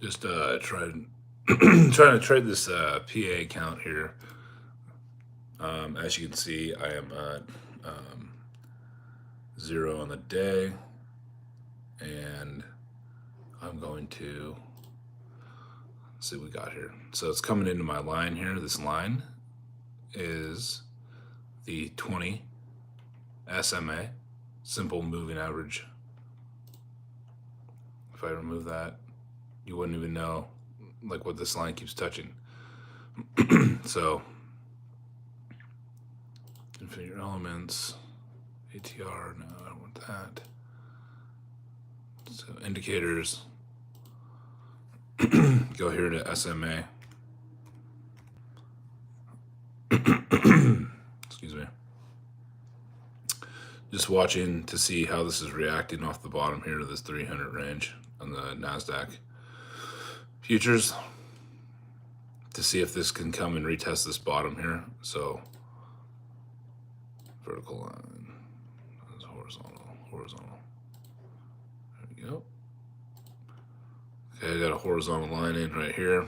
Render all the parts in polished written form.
Just trying trying to trade this PA account here. As you can see, I am at 0 on the day, and I'm going to see what we got here. So it's coming into my line here. This line is the 20 SMA, simple moving average. If I remove that, you wouldn't even know like what this line keeps touching. So configure elements, ATR, no, I don't want that. So indicators, go here to SMA. Excuse me. Just watching to see how this is reacting off the bottom here to this 300 range on the NASDAQ futures to see if this can come and retest this bottom here. So vertical line, horizontal. There we go. Okay, I got a horizontal line in right here.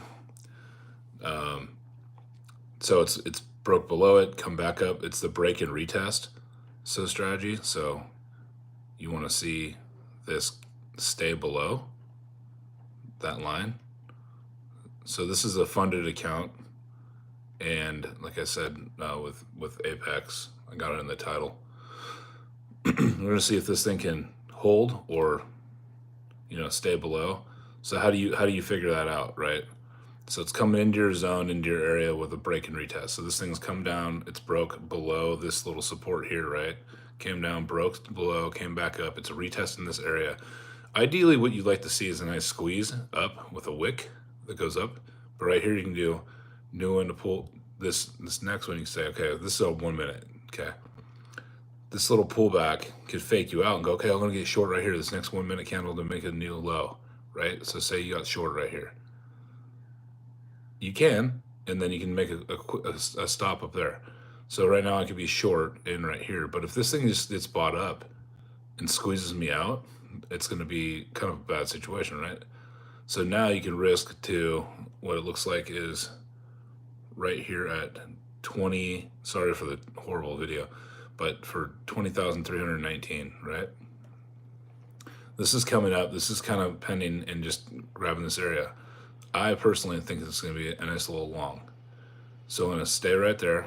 So it's broke below it, come back up. It's the break and retest strategy. So you want to see this stay below that line. So this is a funded account, and like I said, with Apex, I got it in the title. We're gonna see if this thing can hold or stay below. So how do you figure that out, right? So it's coming into your zone, into your area with a break and retest. So this thing's come down, it's broke below this little support here, right? Came down, broke below, came back up. It's a retest in this area. Ideally, what you'd like to see is a nice squeeze up with a wick that goes up. But right here, you can do new one to pull this next one. You can say, okay, this is a 1 minute. Okay, this little pullback could fake you out and go, okay, I'm gonna get short right here. This next 1 minute candle to make a new low, right? So say you got short right here. You can, and then you can make a stop up there. So right now I could be short in right here, but if this thing just gets bought up and squeezes me out, it's going to be kind of a bad situation, right? So now you can risk to what it looks like is right here at 20, sorry for the horrible video, but for 20,319, right? This is coming up. This is kind of pending and just grabbing this area. I personally think it's going to be a nice little long. So I'm going to stay right there.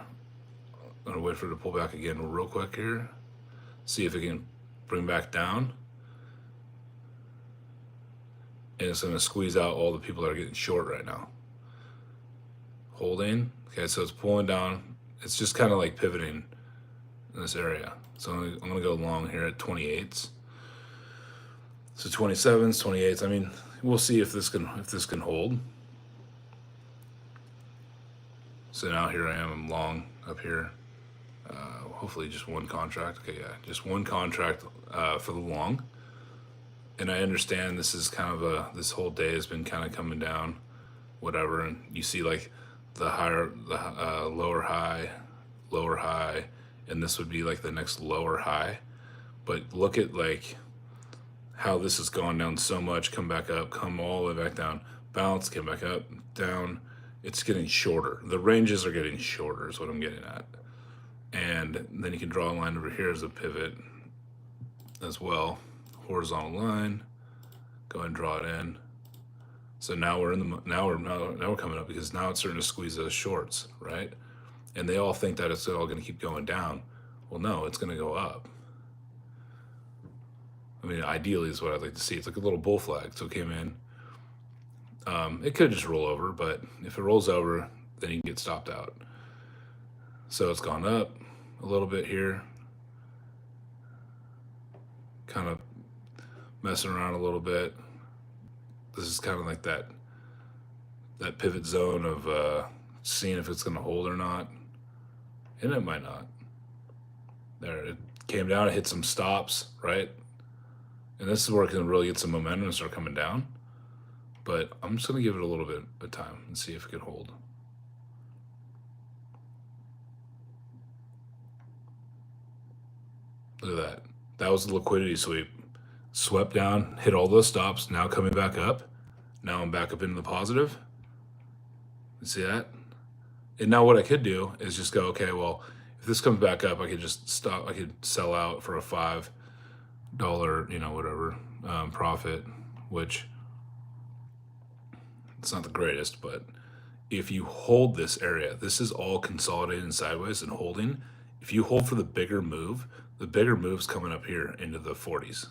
I'm going to wait for it to pull back again real quick here. See if it can bring back down. And it's going to squeeze out all the people that are getting short right now. Holding. Okay, so it's pulling down. It's just kind of like pivoting in this area. So I'm going to go long here at 28s. So 27s, 28s. I mean, we'll see if this can hold. So now here I am, I'm long up here. Hopefully just one contract. Okay, yeah, just one contract for the long. And I understand this is kind of this whole day has been kind of coming down, whatever. And you see like the lower high, and this would be like the next lower high. But look at like how this has gone down so much, come back up, come all the way back down, bounce, come back up, down. It's getting shorter. The ranges are getting shorter is what I'm getting at. And then you can draw a line over here as a pivot as well. Horizontal line, go ahead and draw it in. So now we're now we're coming up because now it's starting to squeeze those shorts, right? And they all think that it's all going to keep going down. Well, no, it's going to go up. I mean, ideally is what I'd like to see. It's like a little bull flag. So it came in. It could just roll over, but if it rolls over, then you can get stopped out. So it's gone up a little bit here. Kind of messing around a little bit. This is kind of like that pivot zone of seeing if it's going to hold or not. And it might not. There, it came down, it hit some stops, right? And this is where it can really get some momentum and start coming down. But I'm just going to give it a little bit of time and see if it can hold. Look at that. That was the liquidity sweep. Swept down, hit all those stops, now coming back up. Now I'm back up into the positive. You see that? And now what I could do is just go, okay, well, if this comes back up, I could just stop. I could sell out for a $5, whatever, profit, which it's not the greatest, but if you hold this area, this is all consolidating sideways and holding. If you hold for the bigger move, the bigger move's coming up here into the 40s.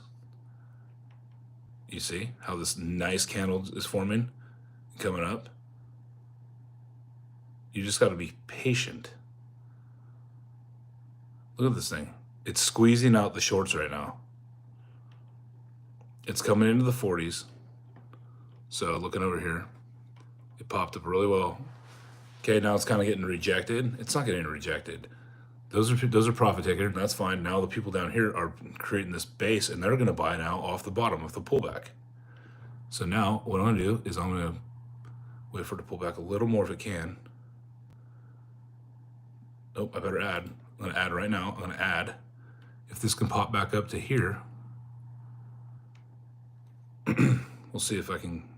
You see how this nice candle is forming, coming up? You just got to be patient. Look at this thing. It's squeezing out the shorts right now. It's coming into the 40s. So looking over here, it popped up really well. Okay, now it's kind of getting rejected. It's not getting rejected. Those are profit takers, and that's fine. Now the people down here are creating this base, and they're going to buy now off the bottom of the pullback. So now what I'm going to do is I'm going to wait for it to pull back a little more if it can. Oh, I better add. I'm going to add right now. I'm going to add. If this can pop back up to here, we'll see if I can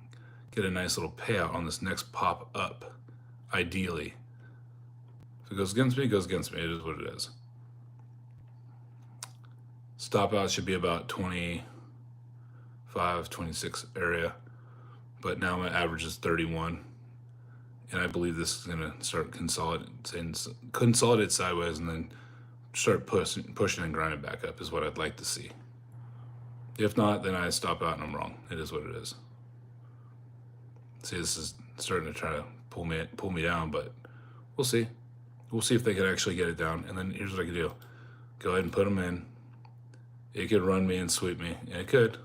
get a nice little payout on this next pop up, ideally. If it goes against me, it goes against me. It is what it is. Stop out should be about 25, 26 area, but now my average is 31. And I believe this is going to start consolidate sideways and then start pushing and grinding back up is what I'd like to see. If not, then I stop out and I'm wrong. It is what it is. See, this is starting to try to pull me down, but we'll see. We'll see if they can actually get it down. And then here's what I can do. Go ahead and put them in. It could run me and sweep me. And it could.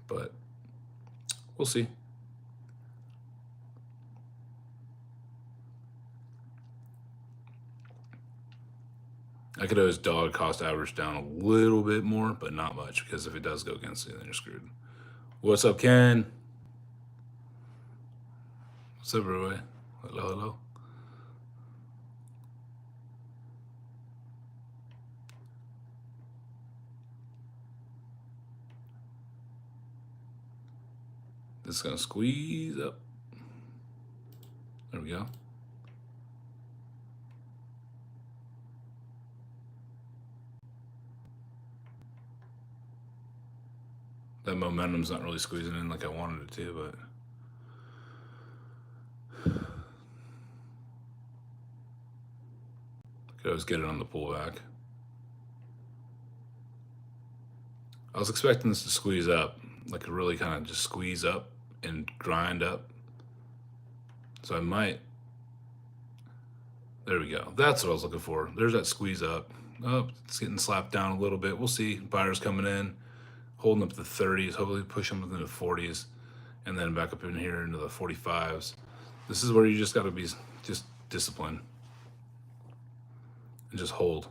But we'll see. I could always dog cost average down a little bit more, but not much, because if it does go against you, then you're screwed. What's up, Ken? What's up, everybody? Hello, hello. This is going to squeeze up. There we go. That momentum's not really squeezing in like I wanted it to, but could always get it on the pullback. I was expecting this to squeeze up, like a really kind of just squeeze up and grind up. So I might. There we go. That's what I was looking for. There's that squeeze up. Oh, it's getting slapped down a little bit. We'll see. Buyers coming in, holding up the 30s, hopefully push them into the 40s, and then back up in here into the 45s. This is where you just got to be just disciplined and just hold.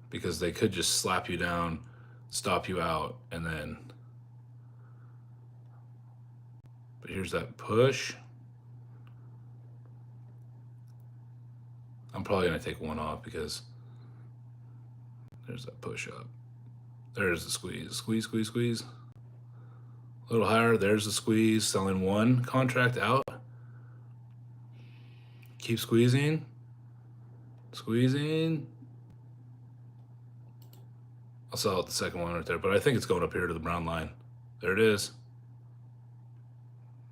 Because they could just slap you down, stop you out, and then. But here's that push. I'm probably going to take one off because there's that push up. There's the squeeze. Squeeze, squeeze, squeeze. A little higher. There's the squeeze. Selling one contract out. Keep squeezing. Squeezing. I'll sell out the second one right there, but I think it's going up here to the brown line. There it is.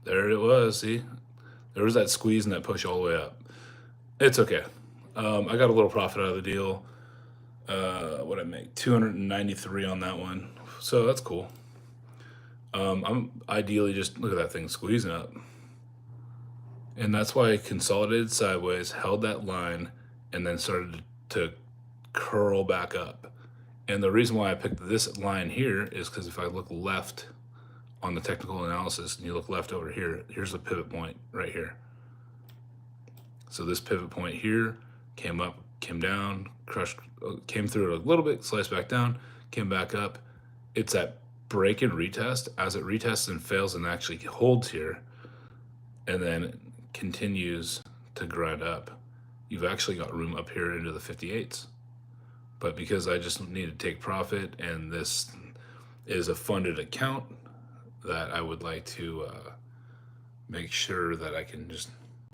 There it was. See? There was that squeeze and that push all the way up. It's okay. I got a little profit out of the deal. What I make? 293 on that one. So that's cool. I'm ideally just, look at that thing squeezing up. And that's why I consolidated sideways, held that line, and then started to curl back up. And the reason why I picked this line here is because if I look left on the technical analysis and you look left over here, here's the pivot point right here. So this pivot point here came up, came down, crushed, came through it a little bit, sliced back down, came back up. It's that break and retest. As it retests and fails and actually holds here, and then continues to grind up, you've actually got room up here into the 58s. But because I just need to take profit, and this is a funded account that I would like to make sure that I can just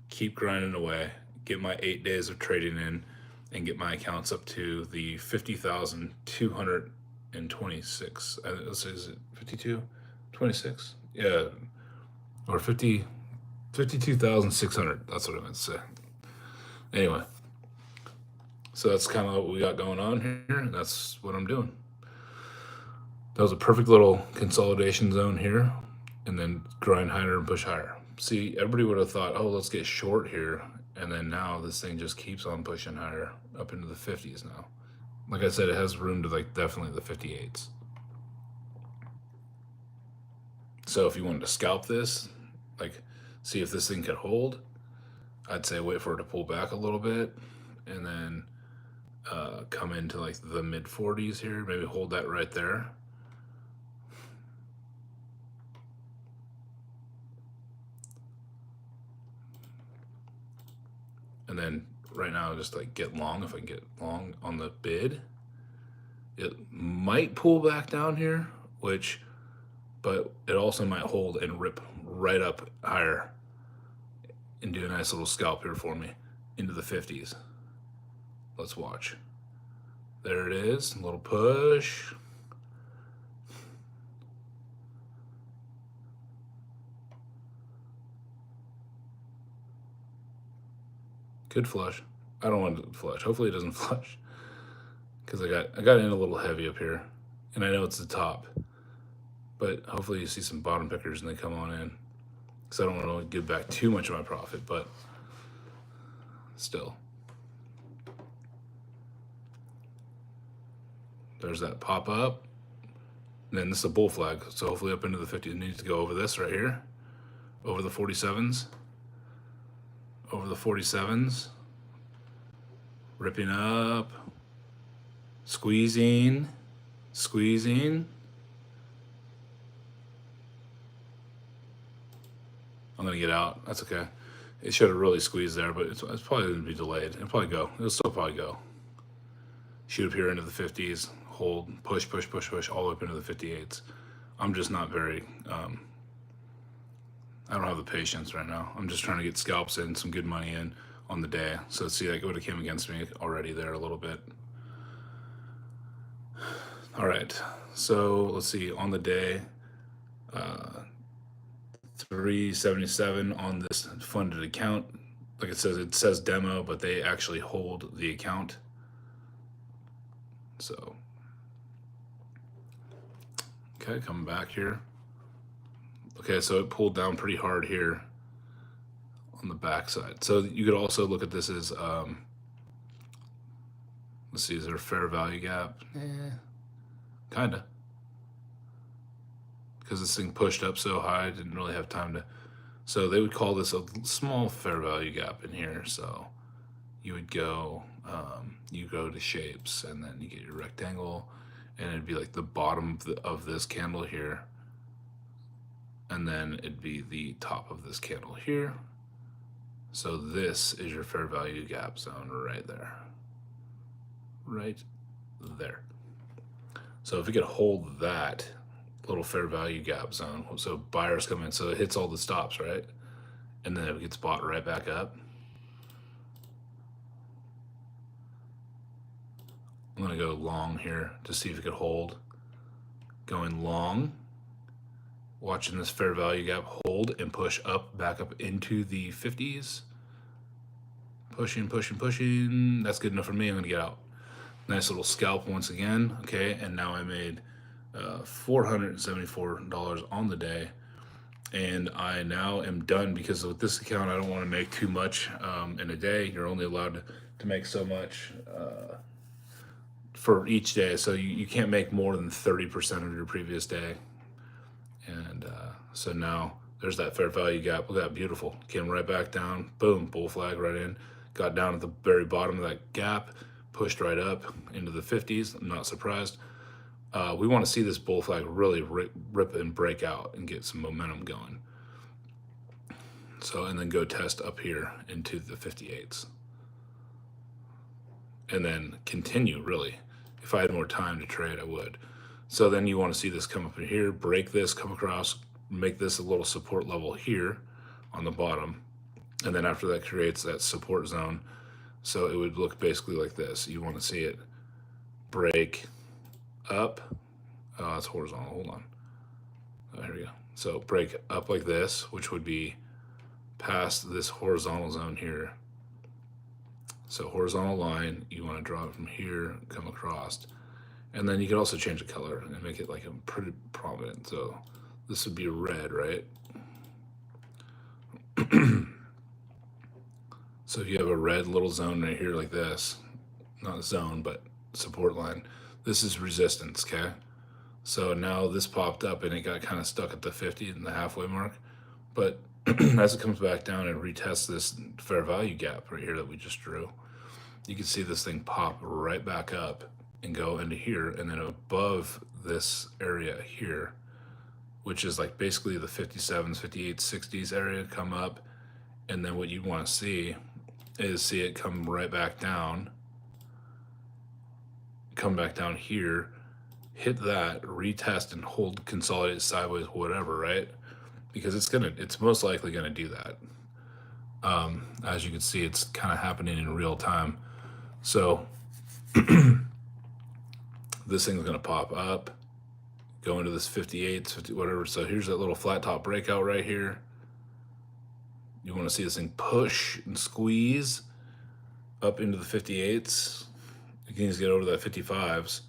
keep grinding away, get my 8 days of trading in, and get my accounts up to the 50,226. Is it 52? 26? Yeah. Or 52,600. That's what I meant to say. Anyway, so that's kind of what we got going on here, and that's what I'm doing. That was a perfect little consolidation zone here, and then grind higher and push higher. See, everybody would have thought, oh, let's get short here, and then now this thing just keeps on pushing higher up into the 50s now. Like I said, it has room to like definitely the 58s. So if you wanted to scalp this, like see if this thing could hold, I'd say wait for it to pull back a little bit, and then come into like the mid 40s here, maybe hold that right there. And then right now, just like get long. If I get long on the bid, it might pull back down here, but it also might hold and rip right up higher and do a nice little scalp here for me into the 50s. Let's watch. There it is, a little push. Could flush. I don't want it to flush. Hopefully it doesn't flush, because I got in a little heavy up here, and I know it's the top, but hopefully you see some bottom pickers and they come on in, because I don't want to give back too much of my profit, but still. There's that pop up, and then this is a bull flag, so hopefully up into the 50s. It needs to go over this right here, over the 47s. Over the 47s, ripping up, squeezing. I'm gonna get out. That's okay. It should have really squeezed there, but it's probably gonna be delayed. It'll probably go. It'll still probably go. Shoot up here into the 50s, hold, push, all the way up into the 58s. I'm just not very. I don't have the patience right now. I'm just trying to get scalps in, some good money in on the day. So see, like, it would have came against me already there a little bit. All right, so let's see, on the day, 377 on this funded account. Like it says demo, but they actually hold the account. So, okay, coming back here. Okay, so it pulled down pretty hard here on the backside. So you could also look at this as, let's see, is there a fair value gap? Kinda. Because this thing pushed up so high, I didn't really have time to. So they would call this a small fair value gap in here. So you would go, you go to shapes, and then you get your rectangle, and it'd be like the bottom of this candle here. And then it'd be the top of this candle here. So this is your fair value gap zone right there. Right there. So if we could hold that little fair value gap zone, so buyers come in, so it hits all the stops, right? And then it gets bought right back up. I'm gonna go long here to see if it could hold. Going long. Watching this fair value gap hold and push up, back up into the 50s. Pushing. That's good enough for me. I'm gonna get out. Nice little scalp once again. Okay, and now I made $474 on the day, and I now am done, because with this account I don't want to make too much in a day. You're only allowed to make so much for each day, so you can't make more than 30% of your previous day. And so now there's that fair value gap. Look at that, beautiful. Came right back down, boom, bull flag right in. Got down at the very bottom of that gap, pushed right up into the 50s. I'm not surprised. We want to see this bull flag really rip and break out and get some momentum going. So, and then go test up here into the 58s. And then continue, really. If I had more time to trade, I would. So then you want to see this come up in here, break this, come across, make this a little support level here on the bottom. And then after that creates that support zone. So it would look basically like this. You want to see it break up. Oh, it's horizontal. Hold on. Oh, here we go. So break up like this, which would be past this horizontal zone here. So horizontal line, you want to draw it from here, come across. And then you can also change the color and make it like a pretty prominent. So this would be red, right? So if you have a red little zone right here like this, not a zone, but support line, this is resistance, okay? So now this popped up and it got kind of stuck at the 50 and the halfway mark. But as it comes back down and retests this fair value gap right here that we just drew, you can see this thing pop right back up and go into here, and then above this area here, which is like basically the 57s, 58s, 60s area, come up. And then what you want to see is see it come right back down, come back down here, hit that, retest and hold, consolidate sideways, whatever, right? Because it's most likely gonna do that. As you can see, it's kind of happening in real time. So this thing's gonna pop up, go into this 58, 50, whatever. So here's that little flat top breakout right here. You want to see this thing push and squeeze up into the 58s. You can just get over that 55s.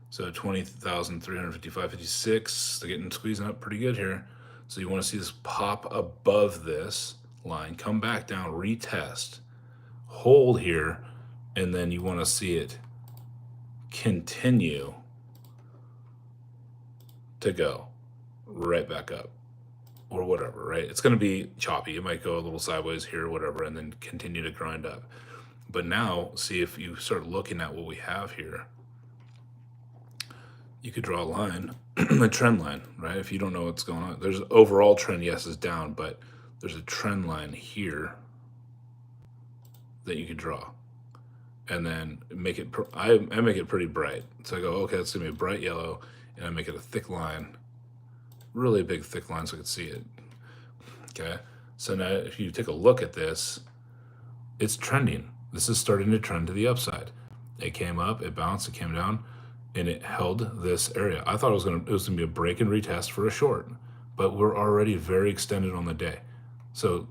So 20,355, 56. They're getting squeezing up pretty good here. So you want to see this pop above this line, come back down, retest, hold here, and then you want to see it continue to go right back up or whatever, right? It's going to be choppy. It might go a little sideways here or whatever, and then continue to grind up. But now, see, if you start looking at what we have here, you could draw a line, a trend line, right? If you don't know what's going on, there's overall trend, yes, is down, but there's a trend line here that you could draw, and then make it. I make it pretty bright. So I go, okay, it's gonna be a bright yellow, and I make it a thick line, really big thick line, so I can see it. Okay. So now, if you take a look at this, it's trending. This is starting to trend to the upside. It came up, it bounced, it came down, and it held this area. I thought it was gonna be a break and retest for a short, but we're already very extended on the day. So,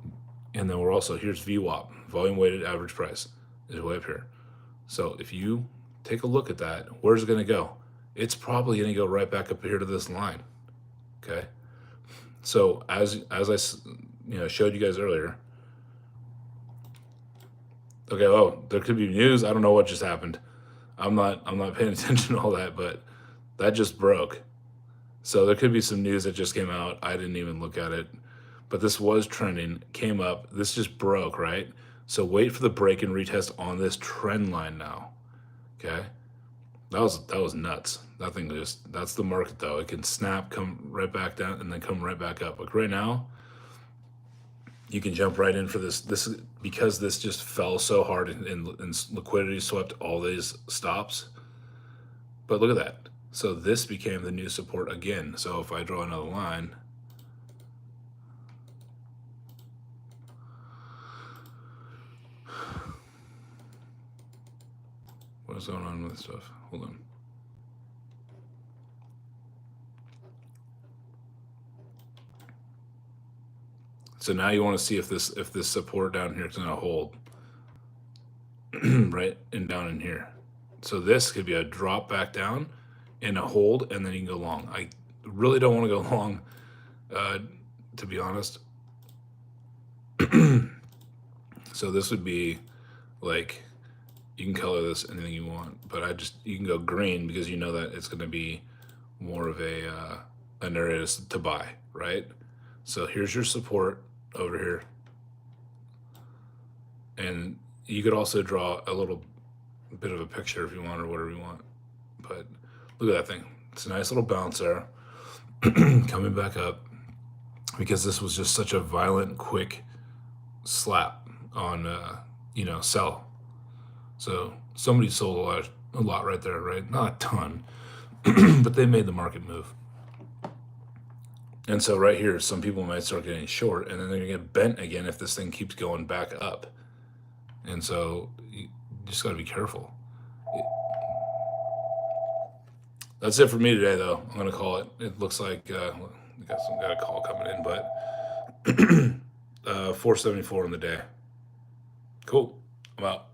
and then we're also, here's VWAP, volume weighted average price, is way up here. So if you take a look at that, where's it gonna go? It's probably gonna go right back up here to this line. Okay. So as I showed you guys earlier. Okay, oh, there could be news. I don't know what just happened. I'm not paying attention to all that, but that just broke. So there could be some news that just came out. I didn't even look at it. But this was trending, came up. This just broke, right? So wait for the break and retest on this trend line now. Okay? That was nuts. That thing just, that's the market though. It can snap, come right back down, and then come right back up. Like right now, you can jump right in for this. Because this just fell so hard and liquidity swept all these stops. But look at that. So this became the new support again. So if I draw another line, what's going on with this stuff? Hold on. So now you want to see if this support down here is going to hold, right, and down in here. So this could be a drop back down and a hold, and then you can go long. I really don't want to go long, to be honest. So this would be like, you can color this anything you want, but you can go green because you know that it's going to be more of an area to buy, right? So here's your support over here. And you could also draw a little bit of a picture if you want, or whatever you want. But look at that thing. It's a nice little bounce there. Coming back up, because this was just such a violent, quick slap on, sell. So somebody sold a lot right there, right? Not a ton, but they made the market move. And so right here, some people might start getting short, and then they're gonna get bent again if this thing keeps going back up. And so you just got to be careful. That's it for me today, though. I'm gonna call it. It looks like we got a call coming in, but 474 on the day. Cool. I'm out.